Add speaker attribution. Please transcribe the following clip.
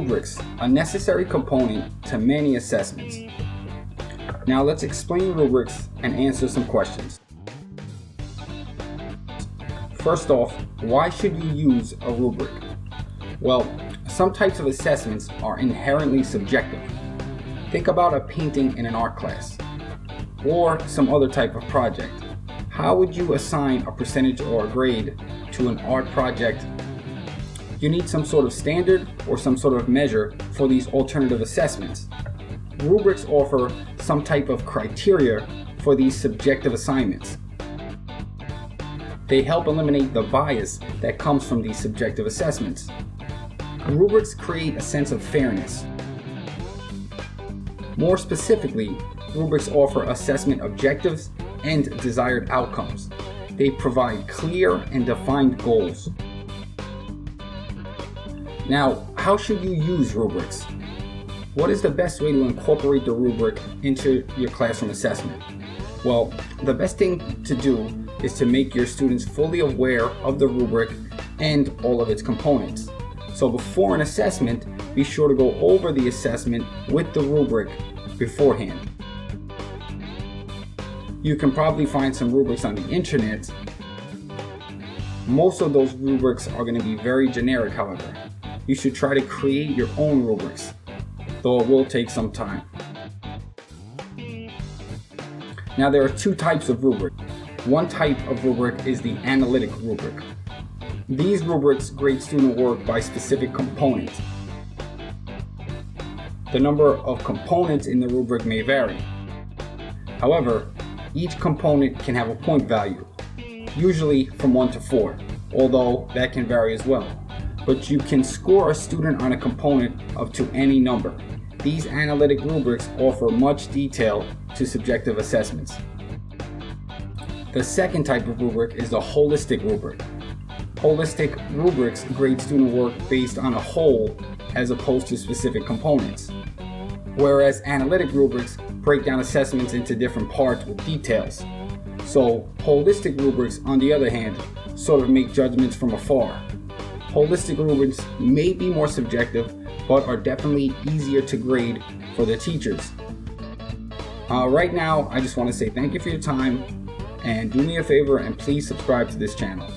Speaker 1: rubrics, a necessary component to many assessments. Now let's explain rubrics and answer some questions. First off, why should you use a rubric? Well, some types of assessments are inherently subjective. Think about a painting in an art class, or some other type of project. How would you assign a percentage or a grade to an art project? You need some sort of standard or some sort of measure for these alternative assessments. Rubrics offer some type of criteria for these subjective assignments. They help eliminate the bias that comes from these subjective assessments. Rubrics create a sense of fairness. More specifically, rubrics offer assessment objectives and desired outcomes. They provide clear and defined goals. Now, how should you use rubrics? What is the best way to incorporate the rubric into your classroom assessment? Well, the best thing to do is to make your students fully aware of the rubric and all of its components. So before an assessment, be sure to go over the assessment with the rubric beforehand. You can probably find some rubrics on the internet. Most of those rubrics are going to be very generic, however. You should try to create your own rubrics, though it will take some time. Now there are two types of rubric. One type of rubric is the analytic rubric. These rubrics grade student work by specific components. The number of components in the rubric may vary. However, each component can have a point value, usually from 1 to 4, although that can vary as well. But you can score a student on a component up to any number. These analytic rubrics offer much detail to subjective assessments. The second type of rubric is the holistic rubric. Holistic rubrics grade student work based on a whole as opposed to specific components, whereas analytic rubrics break down assessments into different parts with details. So holistic rubrics, on the other hand, sort of make judgments from afar. Holistic rubrics may be more subjective, but are definitely easier to grade for the teachers. Right now, I just want to say thank you for your time, and do me a favor and please subscribe to this channel.